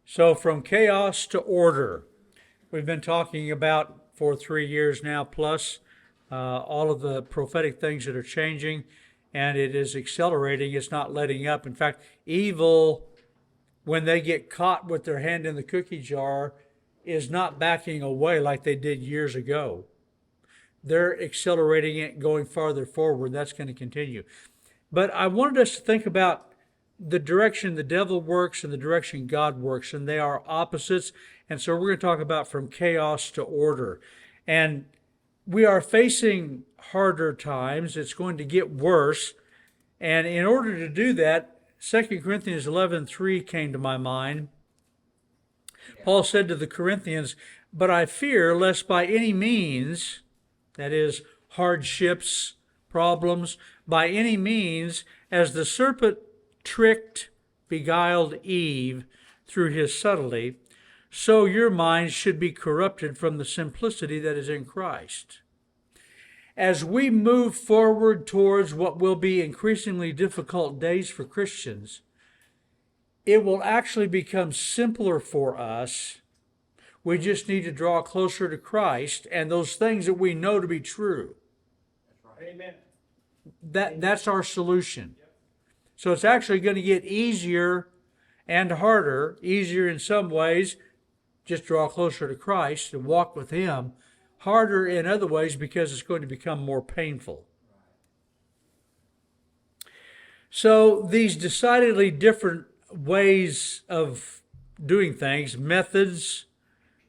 So, from chaos to order, we've been talking about for 3 years now, plus all of the prophetic things that are changing, and it is accelerating. It's not letting up. In fact, evil, when they get caught with their hand in the cookie jar, is not backing away like they did years ago. They're accelerating it, going farther forward. That's going to continue. But I wanted us to think about the direction the devil works and the direction God works, and they are opposites. And so we're going to talk about from chaos to order. And we are facing harder times. It's going to get worse. And in order to do that, 2 Corinthians 11:3 came to my mind. Paul said to the Corinthians, "But I fear lest by any means," that is, hardships, problems, "by any means, as the serpent tricked, beguiled Eve through his subtlety, so your minds should be corrupted from the simplicity that is in Christ." As we move forward towards what will be increasingly difficult days for Christians, it will actually become simpler for us. We just need to draw closer to Christ and those things that we know to be true. Amen. That's our solution. So it's actually going to get easier and harder. Easier in some ways, just draw closer to Christ and walk with Him. Harder in other ways because it's going to become more painful. So these decidedly different ways of doing things, methods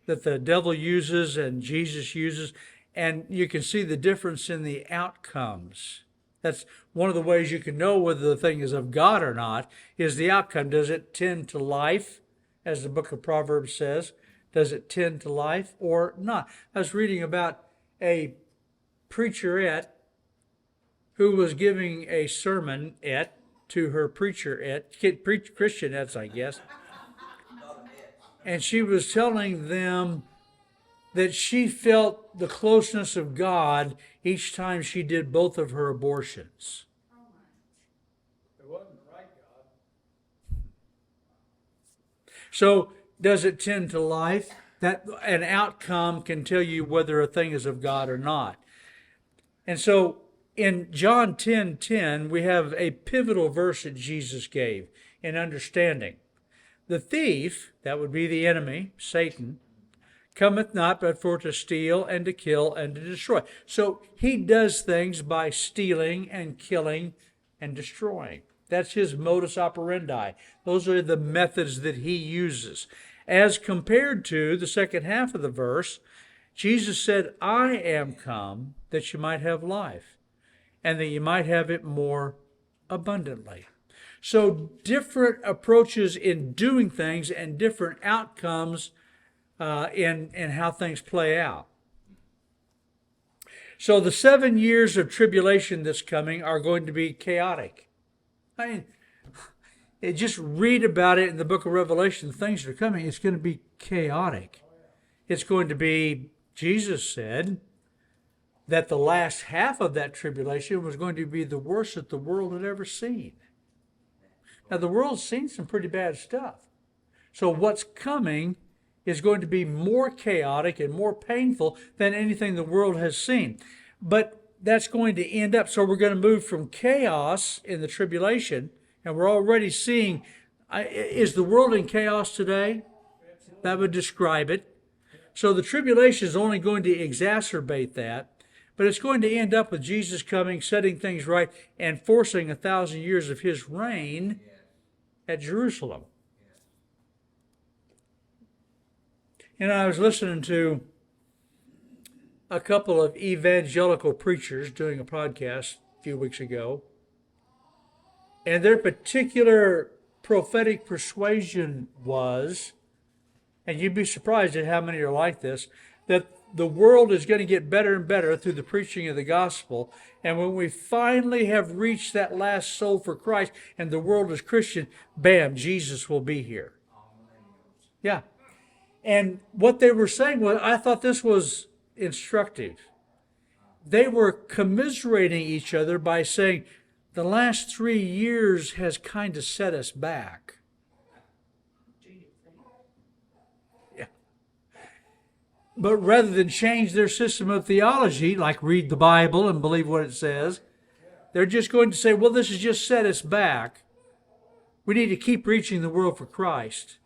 that the devil uses and Jesus uses, and you can see the difference in the outcomes. That's one of the ways you can know whether the thing is of God or not, is the outcome. Does it tend to life, as the book of Proverbs says? Does it tend to life or not? I was reading about a preacherette who was giving a sermonette to her Christianettes, I guess. And she was telling them that she felt the closeness of God each time she did both of her abortions. It wasn't the right God. So, does it tend to life? That an outcome can tell you whether a thing is of God or not. And so, in John 10:10, we have a pivotal verse that Jesus gave in understanding. The thief, that would be the enemy, Satan, cometh not but for to steal and to kill and to destroy. So he does things by stealing and killing and destroying. That's his modus operandi. Those are the methods that he uses. As compared to the second half of the verse, Jesus said, "I am come that you might have life, and that you might have it more abundantly." So different approaches in doing things and different outcomes in how things play out. So the 7 years of tribulation that's coming are going to be chaotic. I mean, just read about it in the book of Revelation. The things that are coming, it's going to be chaotic. It's going to be, Jesus said, that the last half of that tribulation was going to be the worst that the world had ever seen. Now, the world's seen some pretty bad stuff. So what's coming is going to be more chaotic and more painful than anything the world has seen. But that's going to end up, so we're going to move from chaos in the tribulation, and we're already seeing, is the world in chaos today? That would describe it. So the tribulation is only going to exacerbate that, but it's going to end up with Jesus coming, setting things right, and forcing 1,000 years of his reign at Jerusalem. And I was listening to a couple of evangelical preachers doing a podcast a few weeks ago, and their particular prophetic persuasion was, and you'd be surprised at how many are like this, that the world is going to get better and better through the preaching of the gospel, and when we finally have reached that last soul for Christ and the world is Christian, bam, Jesus will be here. Yeah. And what they were saying was, I thought this was instructive. they were commiserating each other by saying, the last 3 years has kind of set us back. Yeah. But rather than change their system of theology, like read the Bible and believe what it says, they're just going to say, well, this has just set us back. We need to keep reaching the world for Christ.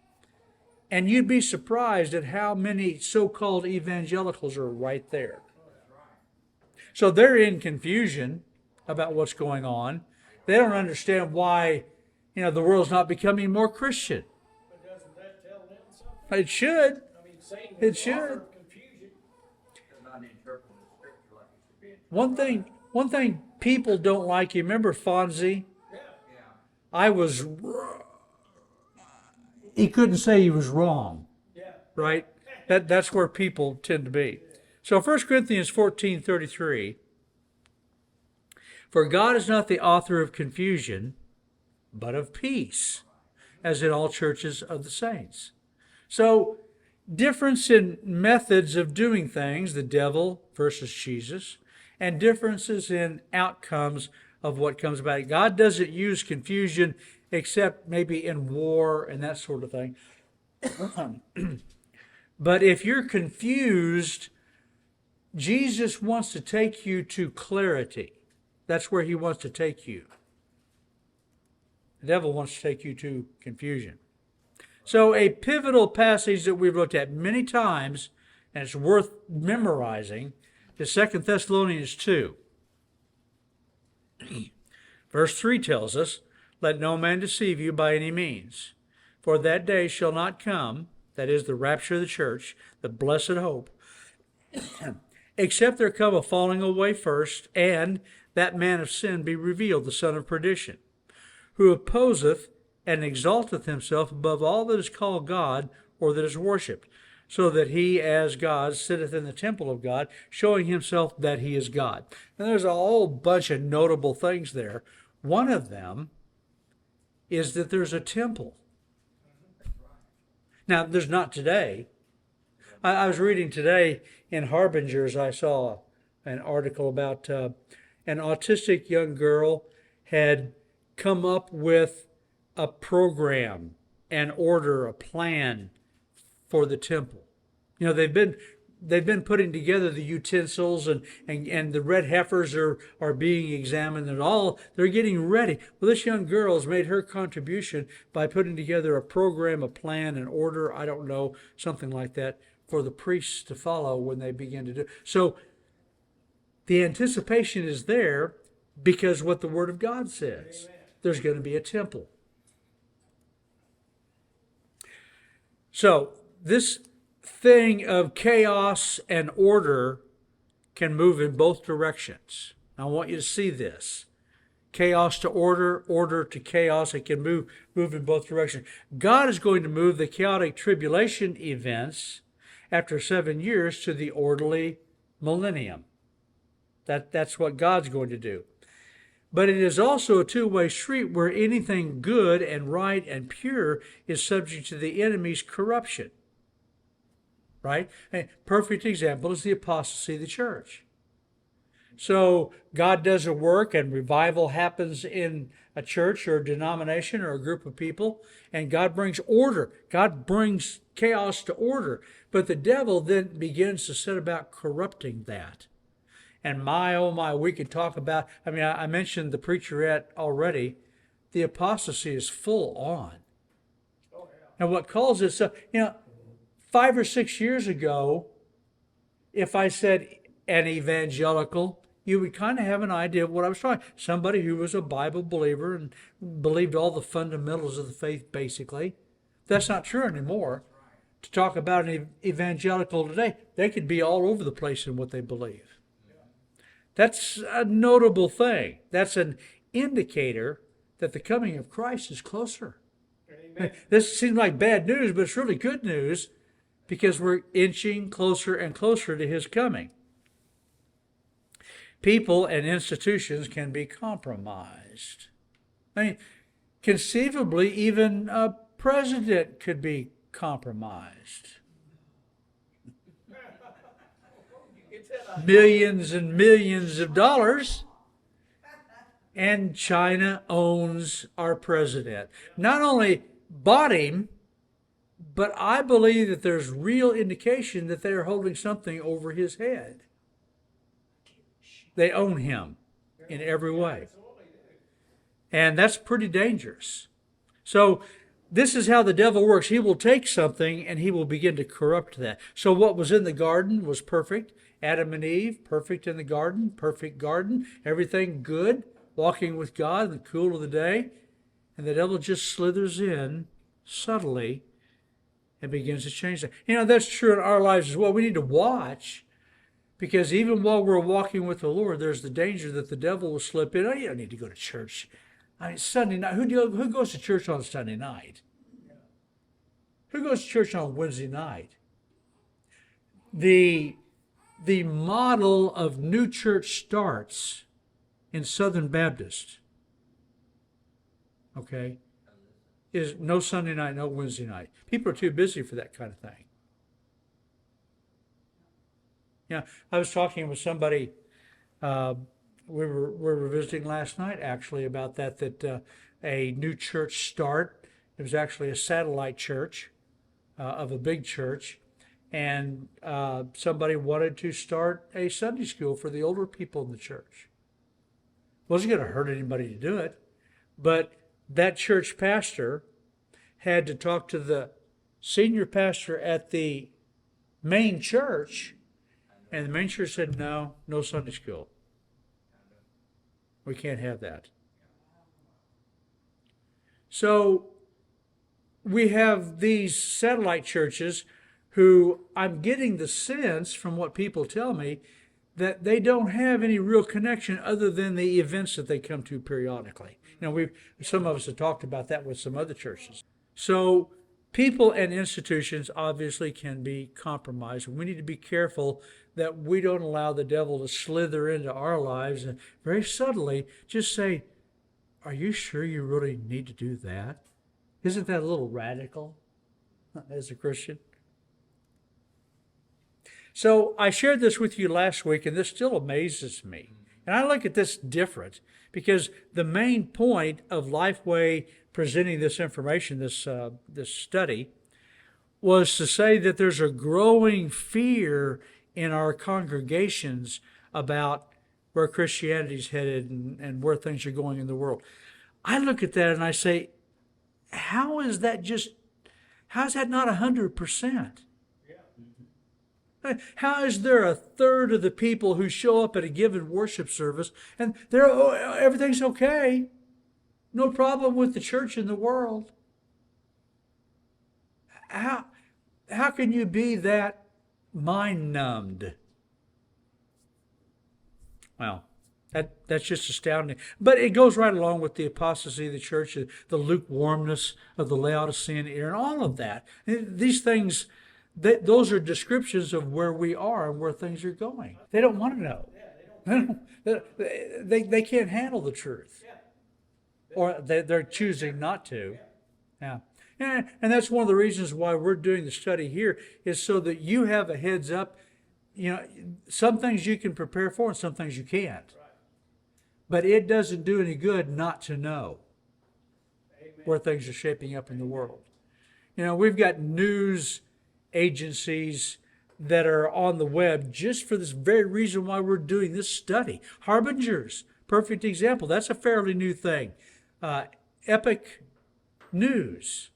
And you'd be surprised at how many so-called evangelicals are right there. So they're in confusion about what's going on. They don't understand why, the world's not becoming more Christian. But doesn't that tell them something? It should. I mean, Satan It is the author should. of confusion. They're not interpreting the scripture like it should be. One thing people don't like, you remember Fonzie? Yeah. Yeah. He couldn't say he was wrong, Yeah. right? That's where people tend to be. So 1 Corinthians 14:33, for God is not the author of confusion, but of peace, as in all churches of the saints. So difference in methods of doing things, the devil versus Jesus, and differences in outcomes of what comes about it. God doesn't use confusion except maybe in war and that sort of thing. But if you're confused, Jesus wants to take you to clarity. That's where he wants to take you. The devil wants to take you to confusion. So a pivotal passage that we've looked at many times, and it's worth memorizing, is 2 Thessalonians 2. Verse 3 tells us, let no man deceive you by any means, for that day shall not come, that is the rapture of the church, the blessed hope, except there come a falling away first, and that man of sin be revealed, the son of perdition, who opposeth and exalteth himself above all that is called God or that is worshipped, so that he as God sitteth in the temple of God, showing himself that he is God. And there's a whole bunch of notable things there. One of them is that there's a temple. Now, there's not today. I was reading today in Harbingers, I saw an article about an autistic young girl had come up with a program, an order, a plan for the temple. They've been putting together the utensils and the red heifers are being examined and all. They're getting ready. Well, this young girl has made her contribution by putting together a program, a plan, an order, I don't know, something like that, for the priests to follow when they begin to do. So the anticipation is there because what the Word of God says. Amen. There's going to be a temple. So this thing of chaos and order can move in both directions. I want you to see this. Chaos to order, order to chaos. It can move in both directions. God is going to move the chaotic tribulation events after 7 years to the orderly millennium. That's what God's going to do. But it is also a two-way street where anything good and right and pure is subject to the enemy's corruption. Right? A perfect example is the apostasy of the church. So God does a work and revival happens in a church or a denomination or a group of people, and God brings order. God brings chaos to order. But the devil then begins to set about corrupting that. And my, oh my, we could talk about, I mentioned the preacherette already. The apostasy is full on. Oh, yeah. And what calls it, 5 or 6 years ago, if I said an evangelical, you would kind of have an idea of what I was talking about. Somebody who was a Bible believer and believed all the fundamentals of the faith, basically. That's not true anymore. To talk about an evangelical today, they could be all over the place in what they believe. That's a notable thing. That's an indicator that the coming of Christ is closer. Amen. This seems like bad news, but it's really good news because we're inching closer and closer to his coming. People and institutions can be compromised. Conceivably, even a president could be compromised. You can millions and millions of dollars. And China owns our president. Not only bought him, but I believe that there's real indication that they are holding something over his head. They own him in every way. And that's pretty dangerous. So this is how the devil works. He will take something and he will begin to corrupt that. So what was in the garden was perfect. Adam and Eve, perfect in the garden, perfect garden, everything good, walking with God in the cool of the day. And the devil just slithers in subtly and begins to change that. That's true in our lives as well. We need to watch, because even while we're walking with the Lord, there's the danger that the devil will slip in. Oh, you don't need to go to church. I mean, Sunday night. Who goes to church on Sunday night? Who goes to church on Wednesday night? The model of new church starts in Southern Baptist. Okay? Is no Sunday night, no Wednesday night. People are too busy for that kind of thing. I was talking with somebody. We were visiting last night actually about that a new church start. It was actually a satellite church of a big church, and somebody wanted to start a Sunday school for the older people in the church. Wasn't going to hurt anybody to do it, but that church pastor had to talk to the senior pastor at the main church, and the main church said, no Sunday school. We can't have that. So we have these satellite churches who I'm getting the sense from what people tell me that they don't have any real connection other than the events that they come to periodically. Some of us have talked about that with some other churches. So people and institutions obviously can be compromised. We need to be careful that we don't allow the devil to slither into our lives and very subtly just say, are you sure you really need to do that? Isn't that a little radical as a Christian? So I shared this with you last week, and this still amazes me. And I look at this different because the main point of Lifeway presenting this information, this study, was to say that there's a growing fear in our congregations about where Christianity's headed and where things are going in the world. I look at that and I say, how is that not 100%? How is there a third of the people who show up at a given worship service and everything's okay? No problem with the church in the world. How can you be that mind-numbed? Well, that's just astounding. But it goes right along with the apostasy of the church, the lukewarmness of the Laodicean era, and all of that. These things, those are descriptions of where we are and where things are going. They don't want to know. They can't handle the truth. Or they're choosing not to. Yeah. And that's one of the reasons why we're doing the study here, is so that you have a heads up. Some things you can prepare for and some things you can't. But it doesn't do any good not to know where things are shaping up in the world. We've got news agencies that are on the web just for this very reason why we're doing this study. Harbingers, perfect example. That's a fairly new thing. Epic News.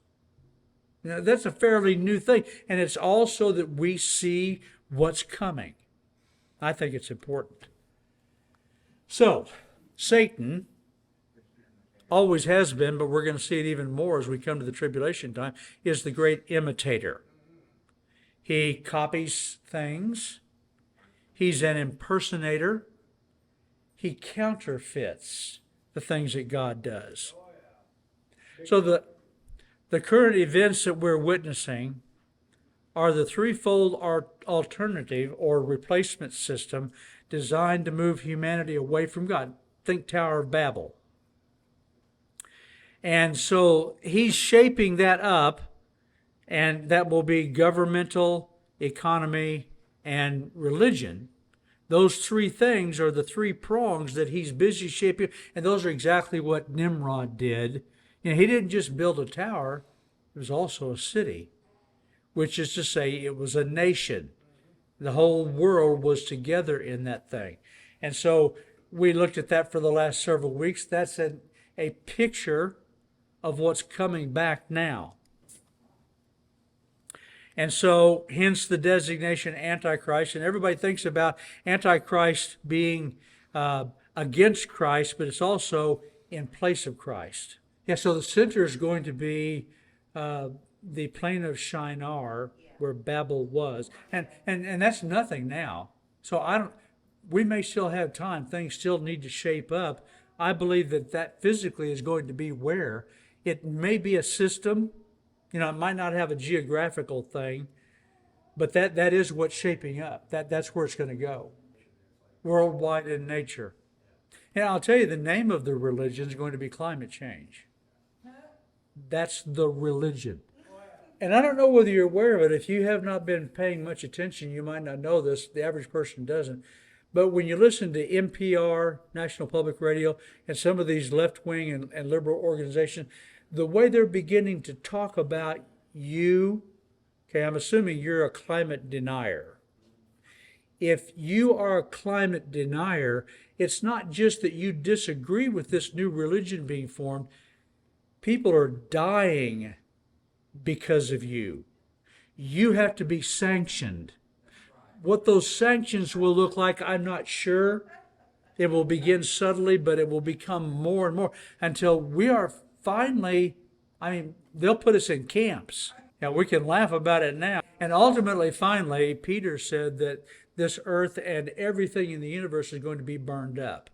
That's a fairly new thing. And it's all so that we see what's coming. I think it's important. So, Satan always has been, but we're going to see it even more as we come to the tribulation time, is the great imitator. He copies things. He's an impersonator. He counterfeits the things that God does. So the current events that we're witnessing are the threefold alternative or replacement system designed to move humanity away from God. Think Tower of Babel. And so he's shaping that up, and that will be governmental, economy, and religion. Those three things are the three prongs that he's busy shaping, and those are exactly what Nimrod did. He didn't just build a tower, it was also a city, which is to say it was a nation. The whole world was together in that thing. And so we looked at that for the last several weeks. That's a picture of what's coming back now. And so, hence the designation Antichrist. And everybody thinks about Antichrist being against Christ, but it's also in place of Christ. Yeah, so the center is going to be the plain of Shinar, where Babel was. And that's nothing now. So we may still have time. Things still need to shape up. I believe that physically is going to be where. It may be a system. It might not have a geographical thing, but that is what's shaping up. That's where it's going to go. Worldwide in nature. And I'll tell you, the name of the religion is going to be climate change. That's the religion. And I don't know whether you're aware of it. If you have not been paying much attention, you might not know this. The average person doesn't. But when you listen to NPR, National Public Radio, and some of these left-wing and liberal organizations, the way they're beginning to talk about you, okay, I'm assuming you're a climate denier. If you are a climate denier, it's not just that you disagree with this new religion being formed. People are dying because of you. You have to be sanctioned. What those sanctions will look like, I'm not sure. It will begin subtly, but it will become more and more until we are finally, they'll put us in camps. Now, we can laugh about it now. And ultimately, finally, Peter said that this earth and everything in the universe is going to be burned up.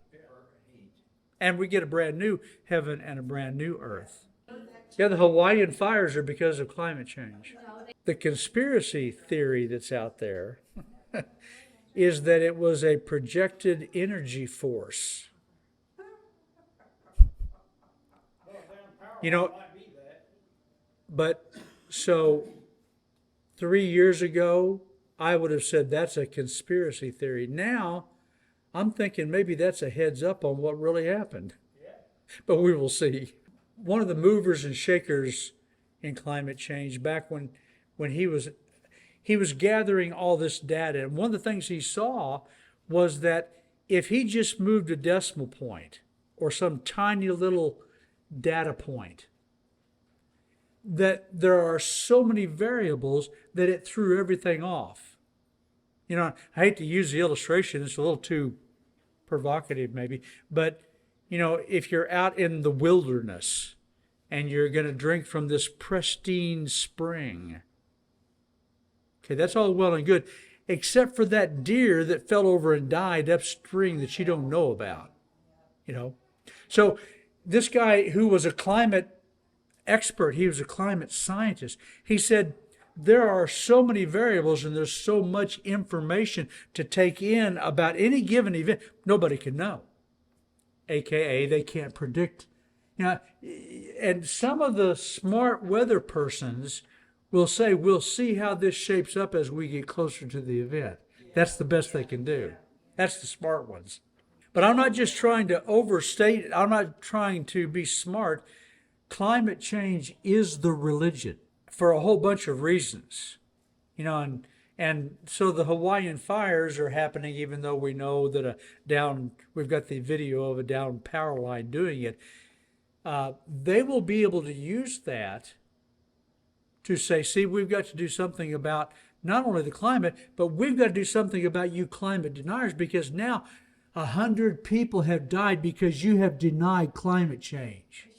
And we get a brand new heaven and a brand new earth. Yeah, the Hawaiian fires are because of climate change. The conspiracy theory that's out there is that it was a projected energy force. But so 3 years ago, I would have said that's a conspiracy theory. Now, I'm thinking maybe that's a heads up on what really happened. But we will see. One of the movers and shakers in climate change, back when he was gathering all this data, and one of the things he saw was that if he just moved a decimal point or some tiny little data point, that there are so many variables that it threw everything off. I hate to use the illustration, it's a little too provocative maybe, but if you're out in the wilderness and you're going to drink from this pristine spring, okay, that's all well and good, except for that deer that fell over and died upstream that you don't know about, So this guy who was a climate expert, he was a climate scientist, he said, there are so many variables and there's so much information to take in about any given event, nobody can know. AKA, they can't predict. And some of the smart weather persons will say, we'll see how this shapes up as we get closer to the event. That's the best they can do. That's the smart ones. But I'm not just trying to overstate, I'm not trying to be smart. Climate change is the religion for a whole bunch of reasons. And so the Hawaiian fires are happening, even though we know that we've got the video of a down power line doing it. They will be able to use that to say, see, we've got to do something about not only the climate, but we've got to do something about you climate deniers, because now 100 people have died because you have denied climate change.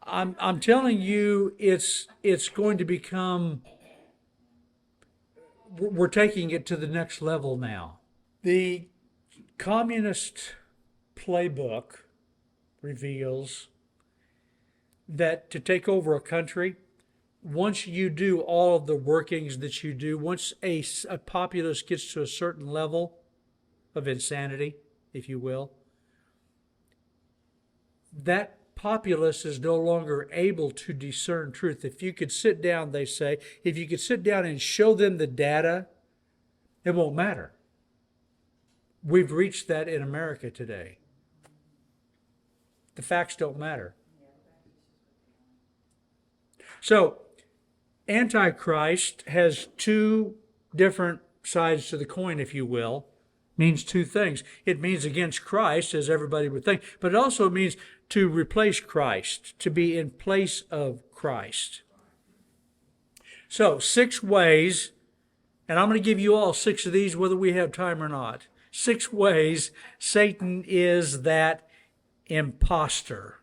I'm telling you, it's going to become, we're taking it to the next level now. The communist playbook reveals that to take over a country, once you do all of the workings that you do, once a populace gets to a certain level of insanity, if you will, that populace is no longer able to discern truth. If you could sit down, they say, if you could sit down and show them the data It won't matter. We've reached that in America today. The facts don't matter. So, Antichrist has two different sides to the coin, if you will. Means two things. It means against Christ, as everybody would think, but it also means to replace Christ, to be in place of Christ. So, 6 ways, and I'm going to give you all 6 of these, whether we have time or not. 6 ways Satan is that imposter.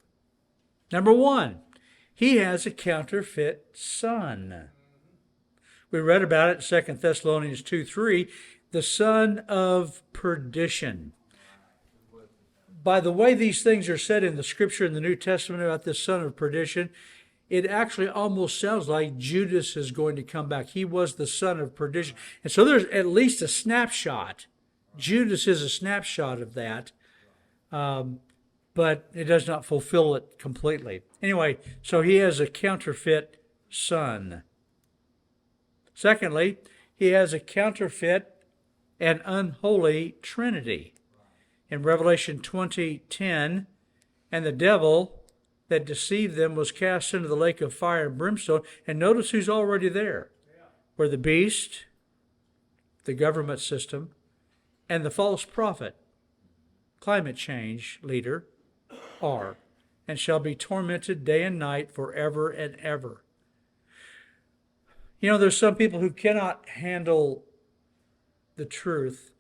Number 1, he has a counterfeit son. We read about it in 2 Thessalonians 2:3, the son of perdition. By the way these things are said in the Scripture in the New Testament about this son of perdition, it actually almost sounds like Judas is going to come back. He was the son of perdition. And so there's at least a snapshot. Judas is a snapshot of that. But it does not fulfill it completely. Anyway, so he has a counterfeit son. Secondly, he has a counterfeit and unholy trinity. In Revelation 20:10, and the devil that deceived them was cast into the lake of fire and brimstone. And notice who's already there. Where the beast, the government system, and the false prophet, climate change leader, are, and shall be tormented day and night forever and ever. You know, there's some people who cannot handle the truth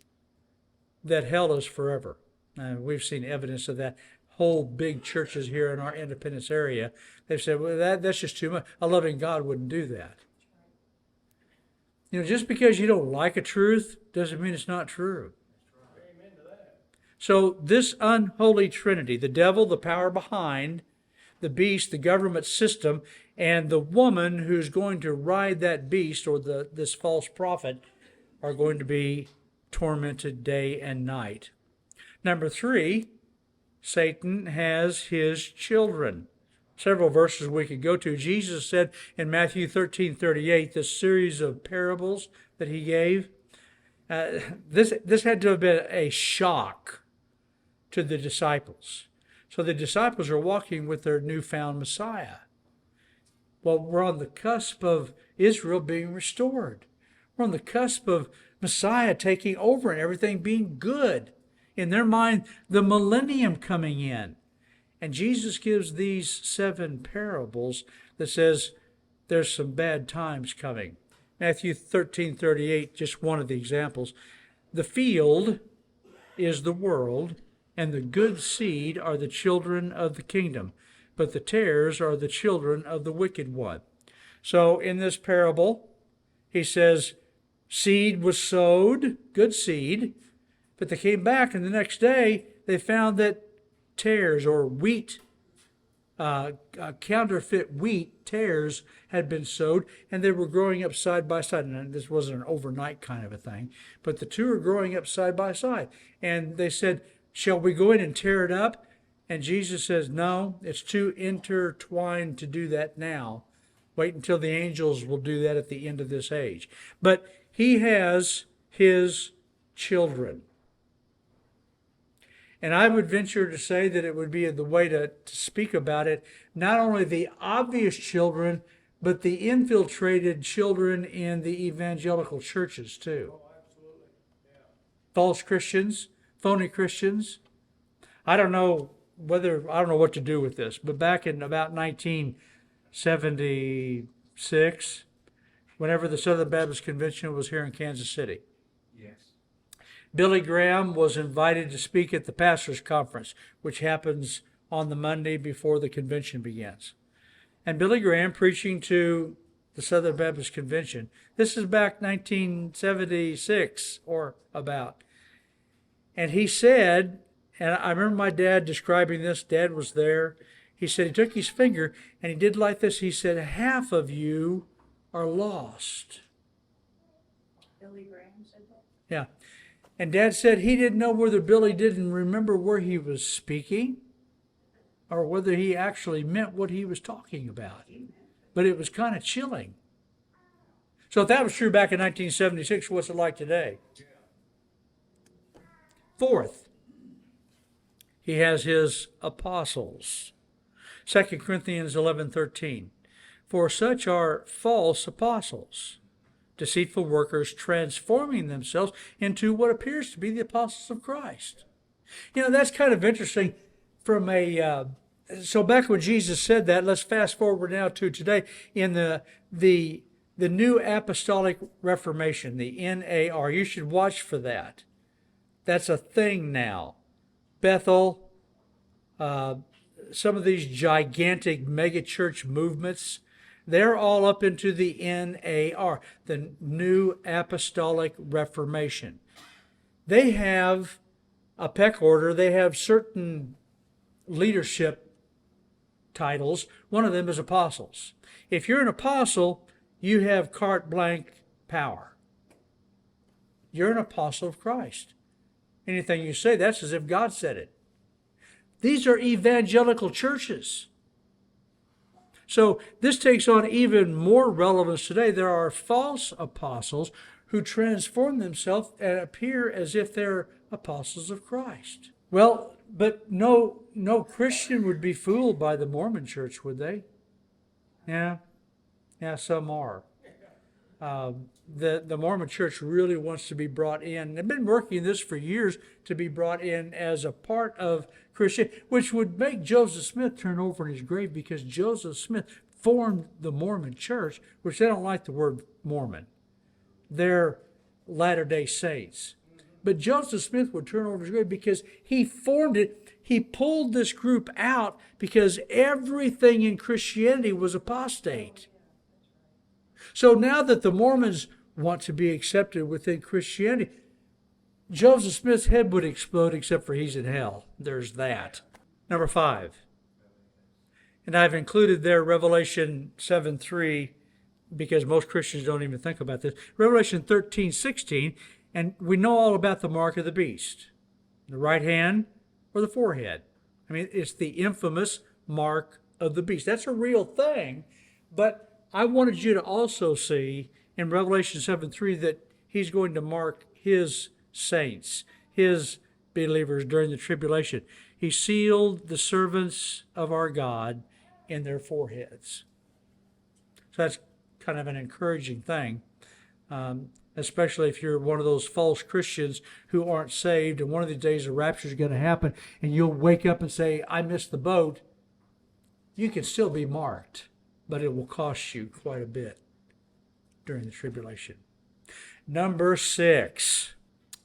that hell is forever. We've seen evidence of that. Whole big churches here in our Independence area, they've said, well, that's just too much. A loving God wouldn't do that. You know, just because you don't like a truth doesn't mean it's not true. Amen to that. So this unholy trinity, the devil, the power behind, the beast, the government system, and the woman who's going to ride that beast, or this false prophet, are going to be tormented day and night. Number 3, Satan has his children. Several verses we could go to. Jesus said in Matthew 13:38, this series of parables that he gave, this had to have been a shock to the disciples. So the disciples are walking with their newfound Messiah. Well, we're on the cusp of Israel being restored. We're on the cusp of Messiah taking over and everything being good. In their mind, the millennium coming in. And Jesus gives these 7 parables that says there's some bad times coming. Matthew 13:38, just one of the examples. The field is the world, and the good seed are the children of the kingdom, but the tares are the children of the wicked one. So in this parable, he says, seed was sowed, good seed, but they came back, and the next day they found that tares, or wheat, counterfeit wheat, tares, had been sowed, and they were growing up side by side. And this wasn't an overnight kind of a thing, but the two are growing up side by side. And they said, shall we go in and tear it up? And Jesus says, no, it's too intertwined to do that now. Wait until the angels will do that at the end of this age. But he has his children. And I would venture to say that it would be the way to speak about it, not only the obvious children, but the infiltrated children in the evangelical churches too. Oh, absolutely. Yeah. False Christians, phony Christians. I don't know what to do with this, but back in about 1976, whenever the Southern Baptist Convention was here in Kansas City, Yes. Billy Graham was invited to speak at the pastors' conference, which happens on the Monday before the convention begins. And Billy Graham preaching to the Southern Baptist Convention. This is back 1976 or about. And he said, and I remember my dad describing this, Dad was there. He said he took his finger and he did like this. He said, half of you are lost. Billy Graham said that? Yeah. And Dad said he didn't know whether Billy didn't remember where he was speaking or whether he actually meant what he was talking about. But it was kind of chilling. So if that was true back in 1976, what's it like today? Fourth, he has his apostles. 2 Corinthians 11:13. For such are false apostles, deceitful workers, transforming themselves into what appears to be the apostles of Christ. You know, that's kind of interesting from so back when Jesus said that, let's fast forward now to today in the New Apostolic Reformation, the NAR. You should watch for that. That's a thing now. Bethel, some of these gigantic megachurch movements, they're all up into the NAR, the New Apostolic Reformation. They have a pec order. They have certain leadership titles. One of them is apostles. If you're an apostle, you have carte blanche power. You're an apostle of Christ. Anything you say, that's as if God said it. These are evangelical churches. So this takes on even more relevance today. There are false apostles who transform themselves and appear as if they're apostles of Christ. Well, but no Christian would be fooled by the Mormon church, would they? Yeah, some are. The Mormon church really wants to be brought in. They've been working this for years to be brought in as a part of Christianity, which would make Joseph Smith turn over in his grave, because Joseph Smith formed the Mormon church, which they don't like the word Mormon. They're Latter-day Saints. But Joseph Smith would turn over his grave because he formed it. He pulled this group out because everything in Christianity was apostate. So now that the Mormons want to be accepted within Christianity, Joseph Smith's head would explode, except for he's in hell. There's that. Number 5. And I've included there Revelation 7:3, because most Christians don't even think about this. Revelation 13:16, and we know all about the mark of the beast. The right hand or the forehead. I mean, it's the infamous mark of the beast. That's a real thing, but I wanted you to also see in Revelation 7:3 that he's going to mark his saints, his believers during the tribulation. He sealed the servants of our God in their foreheads. So that's kind of an encouraging thing, especially if you're one of those false Christians who aren't saved, and one of these days the rapture is going to happen, and you'll wake up and say, I missed the boat. You can still be marked, but it will cost you quite a bit during the tribulation. Number 6,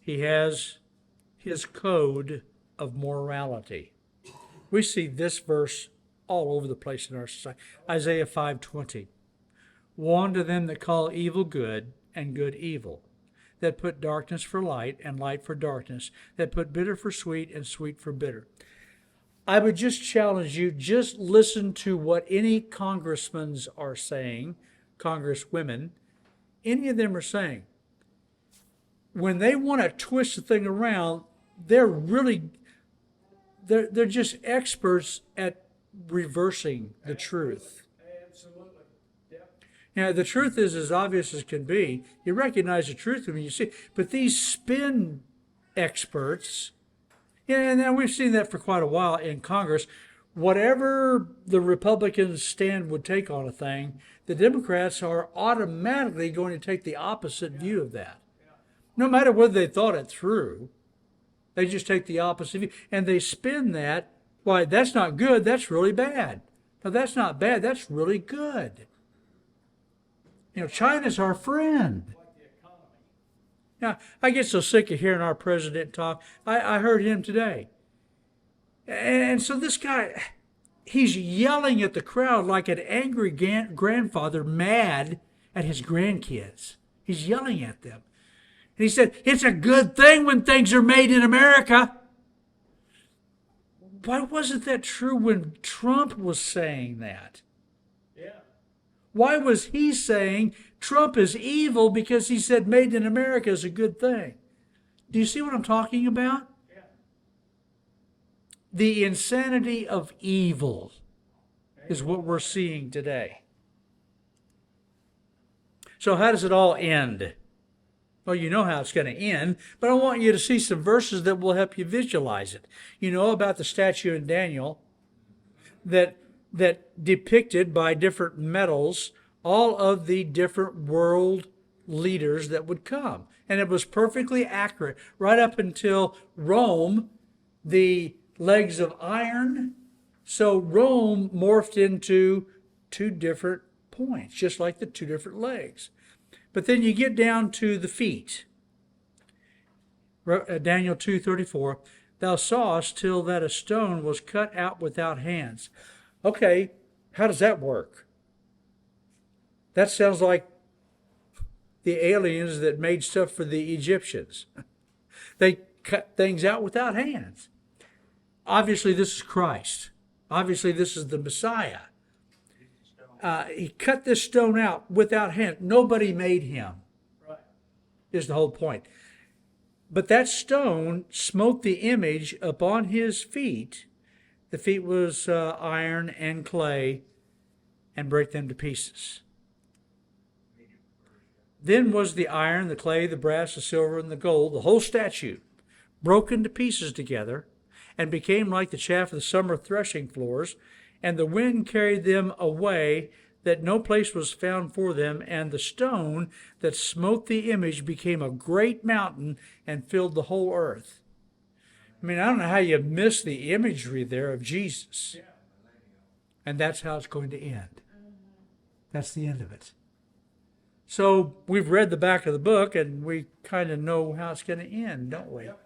he has his code of morality. We see this verse all over the place in our society. Isaiah 5:20. Woe unto them that call evil good and good evil, that put darkness for light and light for darkness, that put bitter for sweet and sweet for bitter. I would just challenge you, just listen to what any congressmen are saying, congresswomen, any of them are saying. When they want to twist the thing around, they're just experts at reversing the truth. Absolutely. Yep. Now, the truth is as obvious as can be. You recognize the truth when you see it. But these spin experts, and now we've seen that for quite a while in Congress. Whatever the Republicans' stand would take on a thing, the Democrats are automatically going to take the opposite view of that. No matter whether they thought it through, they just take the opposite view. And they spin that, why, that's not good, that's really bad. No, that's not bad, that's really good. You know, China's our friend. Like the economy. Now, I get so sick of hearing our president talk. I heard him today. And so this guy, he's yelling at the crowd like an angry grandfather mad at his grandkids. He's yelling at them. And he said, it's a good thing when things are made in America. Why wasn't that true when Trump was saying that? Yeah. Why was he saying Trump is evil because he said made in America is a good thing? Do you see what I'm talking about? Yeah. The insanity of evil is what we're seeing today. So how does it all end? Well, you know how it's going to end, but I want you to see some verses that will help you visualize it. You know about the statue in Daniel that depicted by different metals all of the different world leaders that would come. And it was perfectly accurate right up until Rome, the legs of iron. So Rome morphed into two different points, just like the two different legs. But then you get down to the feet. Daniel 2:34, thou sawest till that a stone was cut out without hands. Okay, how does that work? That sounds like the aliens that made stuff for the Egyptians. They cut things out without hands. Obviously, this is Christ. Obviously, this is the Messiah. He cut this stone out without hands. Nobody made him, Right. is the whole point. But that stone smote the image upon his feet. The feet was iron and clay, and break them to pieces. Then was the iron, the clay, the brass, the silver, and the gold, the whole statue, broken to pieces together, and became like the chaff of the summer threshing floors, and the wind carried them away, that no place was found for them, and the stone that smote the image became a great mountain and filled the whole earth. I mean, I don't know how you miss the imagery there of Jesus. Yeah. And that's how it's going to end. That's the end of it. So we've read the back of the book, and we kind of know how it's going to end, don't we? Yep.